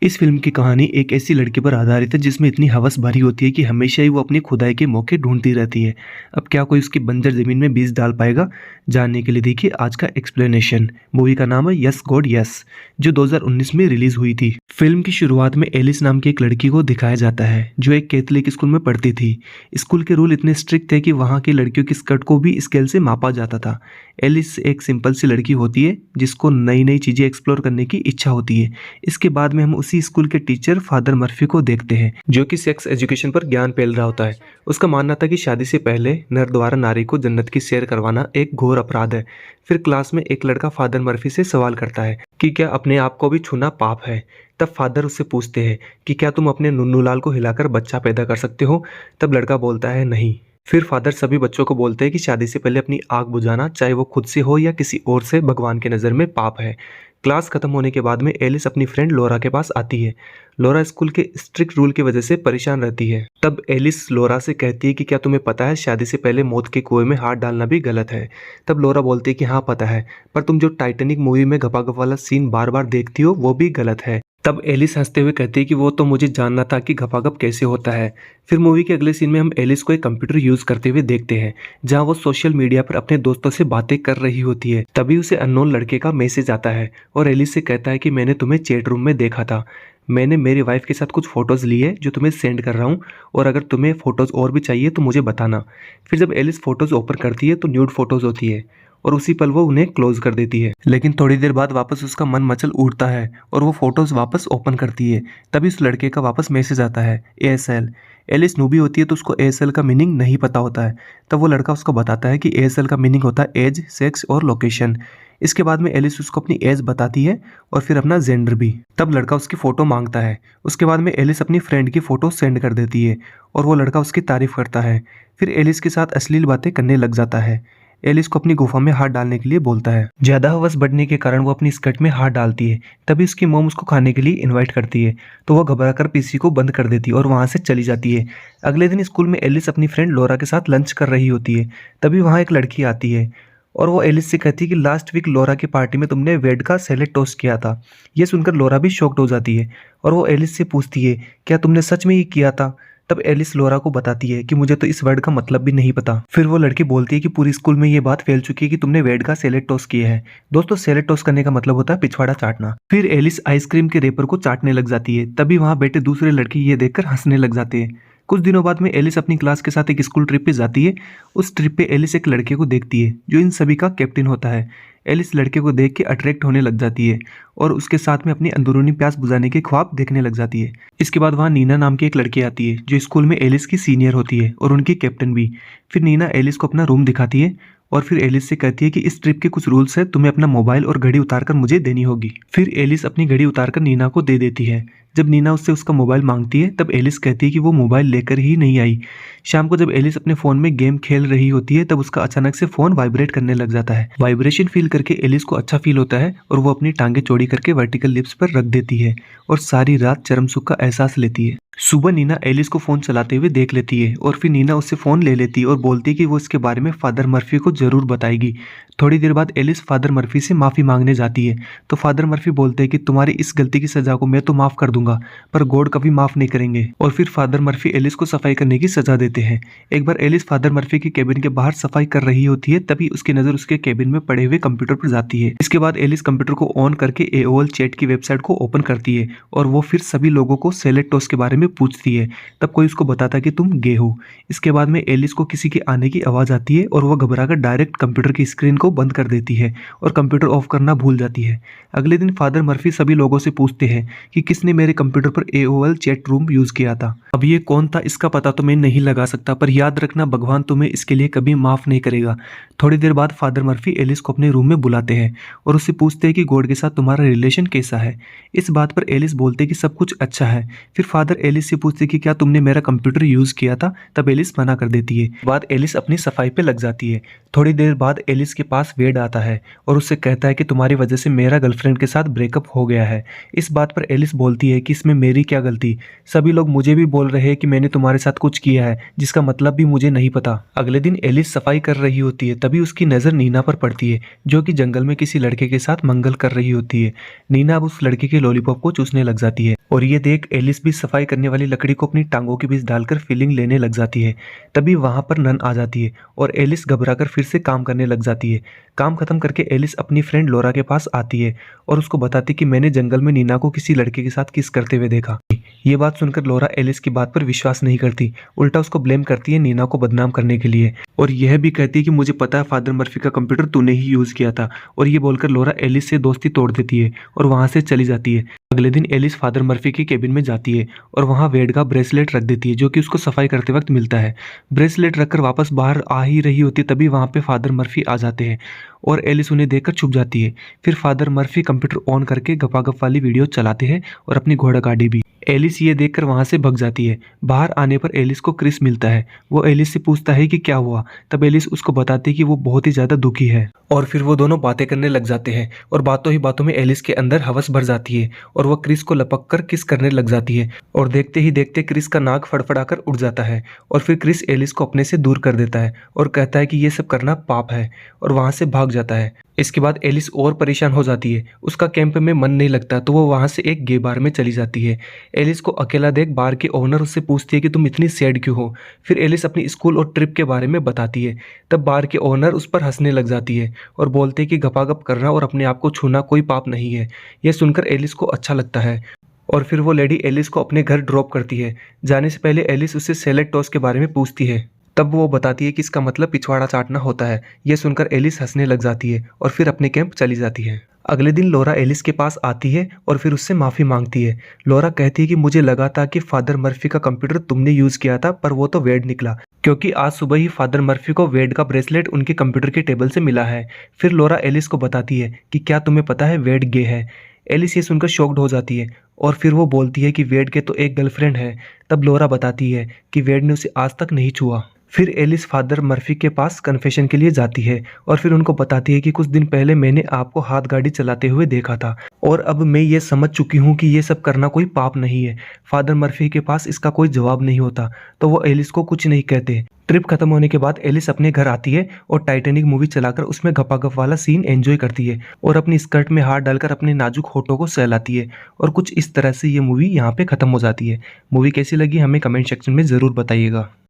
इस फ़िल्म की कहानी एक ऐसी लड़की पर आधारित है जिसमें इतनी हवस भरी होती है कि हमेशा ही वो अपनी खुदाई के मौके ढूँढती रहती है। अब क्या कोई उसकी बंजर ज़मीन में बीज डाल पाएगा? जानने के लिए देखिए आज का एक्सप्लेनेशन। मूवी का नाम है यस गॉड यस, जो 2019 में रिलीज़ हुई थी। फ़िल्म की शुरुआत में एलिस नाम की एक लड़की को दिखाया जाता है जो एक कैथोलिक स्कूल में पढ़ती थी। स्कूल के रूल इतने स्ट्रिक्ट थे कि वहाँ की लड़कियों की स्कर्ट को भी स्केल से मापा जाता था। एलिस एक सिंपल सी लड़की होती है जिसको नई-नई चीज़ें एक्सप्लोर करने की इच्छा होती है। इसके बाद में हम उसी स्कूल के टीचर फादर मर्फी को देखते हैं जो कि सेक्स एजुकेशन पर ज्ञान फैल रहा होता है। उसका मानना था कि शादी से पहले नर द्वारा नारी को जन्नत की सैर करवाना एक घोर अपराध है। फिर क्लास में एक लड़का फादर मर्फी से सवाल करता है कि क्या अपने आप को भी छूना पाप है। तब फादर उससे पूछते हैं कि क्या तुम अपने नुन्नू लाल को हिलाकर बच्चा पैदा कर सकते हो। तब लड़का बोलता है नहीं। फिर फादर सभी बच्चों को बोलते हैं कि शादी से पहले अपनी आग बुझाना, चाहे वो खुद से हो या किसी और से, भगवान की नज़र में पाप है। क्लास खत्म होने के बाद में एलिस अपनी फ्रेंड लोरा के पास आती है। लोरा स्कूल के स्ट्रिक्ट रूल की वजह से परेशान रहती है। तब एलिस लोरा से कहती है कि क्या तुम्हें पता है शादी से पहले मौत के कुएं में हाथ डालना भी गलत है। तब लोरा बोलती है कि हाँ पता है, पर तुम जो टाइटैनिक मूवी में गपागप वाला सीन बार बार देखती हो वो भी गलत है। तब एलिस हंसते हुए कहती है कि वो तो मुझे जानना था कि गपागप कैसे होता है। फिर मूवी के अगले सीन में हम एलिस को एक कंप्यूटर यूज करते हुए देखते हैं जहां वो सोशल मीडिया पर अपने दोस्तों से बातें कर रही होती है। तभी उसे अननोन लड़के का मैसेज आता है और एलिस से कहता है कि मैंने तुम्हें चैट रूम में देखा था। मैंने मेरी वाइफ के साथ कुछ फोटोज लिए जो तुम्हें सेंड कर रहा हूँ, और अगर तुम्हें फोटोज और भी चाहिए तो मुझे बताना। फिर जब एलिस फोटोज ओपन करती है तो न्यूड फोटोज होती है और उसी पल वो उन्हें क्लोज कर देती है। लेकिन थोड़ी देर बाद वापस उसका मन मचल उठता है और वो फोटोज वापस ओपन करती है। तभी उस लड़के का वापस मैसेज आता है ASL। एलिस नूबी होती है तो उसको ASL का मीनिंग नहीं पता होता है। तब वो लड़का उसको बताता है कि ASL का मीनिंग होता है एज, सेक्स और लोकेशन। इसके बाद में एलिस उसको अपनी एज बताती है और फिर अपना जेंडर भी। तब लड़का उसकी फ़ोटो मांगता है। उसके बाद में एलिस अपनी फ्रेंड की फ़ोटो सेंड कर देती है और वो लड़का उसकी तारीफ़ करता है। फिर एलिस के साथ अश्लील बातें करने लग जाता है। एलिस को अपनी गुफा में हाथ डालने के लिए बोलता है। ज्यादा हवस बढ़ने के कारण वो अपनी स्कर्ट में हाथ डालती है। तभी उसकी मोम उसको खाने के लिए इनवाइट करती है तो वो घबराकर पीसी को बंद कर देती है और वहां से चली जाती है। अगले दिन स्कूल में एलिस अपनी फ्रेंड लोरा के साथ लंच कर रही होती है। तभी वहां एक लड़की आती है और वो एलिस से कहती है कि लास्ट वीक लोरा की पार्टी में तुमने वेड का सैलेड टोस्ट किया था। ये सुनकर लोरा भी शॉक्ड हो जाती है और वो एलिस से पूछती है क्या तुमने सच में ये किया था। तब एलिस लोरा को बताती है कि मुझे तो इस वर्ड का मतलब भी नहीं पता। फिर वो लड़की बोलती है कि पूरी स्कूल में ये बात फैल चुकी है कि तुमने वेड का सैलेड टोस्ट किया है। दोस्तों, सैलेड टोस्ट करने का मतलब होता है पिछवाड़ा चाटना। फिर एलिस आइसक्रीम के रेपर को चाटने लग जाती है। तभी वहां बैठे दूसरे लड़के ये देखकर हंसने लग जाते हैं। कुछ दिनों बाद में एलिस अपनी क्लास के साथ एक स्कूल ट्रिप पे जाती है। उस ट्रिप पे एलिस एक लड़के को देखती है जो इन सभी का कैप्टन होता है। एलिस लड़के को देख के अट्रैक्ट होने लग जाती है और उसके साथ में अपनी अंदरूनी प्यास बुझाने के ख्वाब देखने लग जाती है। इसके बाद वहाँ नीना नाम की एक लड़की आती है जो स्कूल में एलिस की सीनियर होती है और उनकी कैप्टन भी। फिर नीना एलिस को अपना रूम दिखाती है और फिर एलिस से कहती है कि इस ट्रिप के कुछ रूल्स है, तुम्हें अपना मोबाइल और घड़ी उतारकर मुझे देनी होगी। फिर एलिस अपनी घड़ी उतारकर नीना को दे देती है। जब नीना उससे उसका मोबाइल मांगती है तब एलिस कहती है कि वो मोबाइल लेकर ही नहीं आई। शाम को जब एलिस अपने फोन में गेम खेल रही होती है तब उसका अचानक से फोन वाइब्रेट करने लग जाता है। वाइब्रेशन फील करके एलिस को अच्छा फील होता है और वो अपनी टांगे चौड़ी करके वर्टिकल लिप्स पर रख देती है और सारी रात चरम सुख का एहसास लेती है। सुबह नीना एलिस को फोन चलाते हुए देख लेती है और फिर नीना उससे फोन ले लेती है और बोलती है कि वो इसके बारे में फादर मर्फी को जरूर बताएगी। थोड़ी देर बाद एलिस फादर मर्फी से माफी मांगने जाती है तो फादर मर्फी बोलते हैं कि तुम्हारी इस गलती की सजा को मैं तो माफ कर दूंगा, पर गॉड कभी माफ नहीं करेंगे। और फिर फादर मर्फी एलिस को सफाई करने की सजा देते हैं। एक बार एलिस फादर मर्फी के केबिन के बाहर सफाई कर रही होती है तभी उसकी नजर उसके केबिन में पड़े हुए कंप्यूटर पर जाती है। इसके बाद एलिस कंप्यूटर को ऑन करके AOL चैट की वेबसाइट को ओपन करती है और वो फिर सभी लोगों को सैलेड टोस्ट के बारे में पूछती है। तब कोई उसको बताता है कि तुम गे हो। इसके बाद में एलिस को किसी के आने की आवाज आती है और वो घबराकर डायरेक्ट कंप्यूटर की स्क्रीन को बंद कर देती है और कंप्यूटर ऑफ करना भूल जाती है। अगले दिन फादर मर्फी सभी लोगों से पूछते हैं कि किसने मेरे कंप्यूटर पर AOL चैट रूम यूज किया था। अब ये कौन था इसका पता तो मैं नहीं लगा सकता, पर याद रखना भगवान तुम्हें इसके लिए कभी माफ नहीं करेगा। थोड़ी देर बाद फादर मर्फी एलिस को अपने रूम में बुलाते हैं और उससे पूछते हैं कि गॉड के साथ तुम्हारा रिलेशन कैसा है। इस बात पर एलिस बोलते हैं कि सब कुछ अच्छा है। फिर फादर एलिस से पूछते हैं कि क्या तुमने मेरा कंप्यूटर यूज किया था। तब एलिस मना कर देती है। बाद एलिस अपनी सफाई पे लग जाती है। थोड़ी देर बाद एलिस के पास वेड आता है और उससे कहता है कि तुम्हारी वजह से मेरा गर्लफ्रेंड के साथ ब्रेकअप हो गया है। इस बात पर एलिस बोलती है है कि इसमें मेरी क्या गलती। सभी लोग मुझे भी बोल रहे हैं कि मैंने तुम्हारे साथ कुछ किया है जिसका मतलब भी मुझे नहीं पता। अगले दिन एलिस सफाई कर रही होती है, तभी उसकी नज़र नीना पर पड़ती है जो कि जंगल में किसी लड़के के साथ मंगल कर रही होती है। नीना अब उस लड़के के लॉलीपॉप को चूसने लग जाती है और ये देख एलिस भी सफाई करने वाली लकड़ी को अपनी टांगों के बीच डालकर फीलिंग लेने लग जाती है। तभी वहां पर नन आ जाती है और एलिस घबराकर फिर से काम करने लग जाती है। काम खत्म करके एलिस अपनी फ्रेंड लोरा के पास आती है और उसको बताती कि मैंने जंगल में नीना को किसी लड़के के साथ किस करते हुए देखा। ये बात सुनकर लोरा एलिस की बात पर विश्वास नहीं करती, उल्टा उसको ब्लेम करती है नीना को बदनाम करने के लिए और यह भी कहती है कि मुझे पता है फादर मर्फी का कंप्यूटर तूने ही यूज किया था। और ये बोलकर लोरा एलिस से दोस्ती तोड़ देती है और वहां से चली जाती है। अगले दिन एलिस फादर मर्फी के केबिन में जाती है और वहां वेड का ब्रेसलेट रख देती है जो कि उसको सफाई करते वक्त मिलता है। ब्रेसलेट रखकर वापस बाहर आ ही रही होती तभी वहां पे फादर मर्फी आ जाते हैं और एलिस उन्हें देखकर छुप जाती है। फिर फादर मर्फी कंप्यूटर ऑन करके गपागप वाली वीडियो चलाते हैं और अपनी घोड़ा गाड़ी भी। एलिस ये देखकर वहां से भग जाती है। बाहर आने पर एलिस को क्रिस मिलता है। वो एलिस से पूछता है कि क्या हुआ। तब एलिस उसको बताती है कि वो बहुत ही ज्यादा दुखी है और फिर वो दोनों बातें करने लग जाते हैं और बातों ही बातों में एलिस के अंदर हवस भर जाती है और वो क्रिस को लपक कर किस करने लग जाती है और देखते ही देखते क्रिस का नाक फड़फड़ाकर उड़ जाता है और फिर क्रिस एलिस को अपने से दूर कर देता है और कहता है कि ये सब करना पाप है और वहां से भाग जाता है। इसके बाद एलिस और परेशान हो जाती है, उसका कैंप में मन नहीं लगता तो वो वहां से एक गे बार में चली जाती है। एलिस को अकेला देख बार के ओनर उससे पूछती है कि तुम इतनी सैड क्यों हो। फिर एलिस अपनी स्कूल और ट्रिप के बारे में बताती है। तब बार के ओनर उस पर हंसने लग जाती है और बोलते हैं कि गपागप करना और अपने आप को छूना कोई पाप नहीं है। यह सुनकर एलिस को अच्छा लगता है और फिर वो लेडी एलिस को अपने घर ड्रॉप करती है। जाने से पहले एलिस उससे सैलेड टॉस के बारे में पूछती है। तब वो बताती है कि इसका मतलब पिछवाड़ा चाटना होता है। यह सुनकर एलिस हंसने लग जाती है और फिर अपने कैंप चली जाती है। अगले दिन लोरा एलिस के पास आती है और फिर उससे माफ़ी मांगती है। लोरा कहती है कि मुझे लगा था कि फादर मर्फी का कंप्यूटर तुमने यूज़ किया था पर वो तो वेड निकला, क्योंकि आज सुबह ही फादर मर्फी को वेड का ब्रेसलेट उनके कंप्यूटर के टेबल से मिला है। फिर लोरा एलिस को बताती है कि क्या तुम्हें पता है वेड गे है। एलिस ये सुनकर शॉक्ड हो जाती है और फिर वो बोलती है कि वेड के तो एक गर्लफ्रेंड है। तब लोरा बताती है कि वेड ने उसे आज तक नहीं छुआ। फिर एलिस फादर मर्फी के पास कन्फेशन के लिए जाती है और फिर उनको बताती है कि कुछ दिन पहले मैंने आपको हाथ गाड़ी चलाते हुए देखा था और अब मैं ये समझ चुकी हूँ कि ये सब करना कोई पाप नहीं है। फादर मर्फी के पास इसका कोई जवाब नहीं होता तो वो एलिस को कुछ नहीं कहते। ट्रिप खत्म होने के बाद एलिस अपने घर आती है और टाइटैनिक मूवी चलाकर उसमें गपागप वाला सीन एंजॉय करती है और अपनी स्कर्ट में हाथ डालकर अपने नाजुक होठों को सहलाती है और कुछ इस तरह से ये मूवी यहाँ पे खत्म हो जाती है। मूवी कैसी लगी हमें कमेंट सेक्शन में ज़रूर बताइएगा।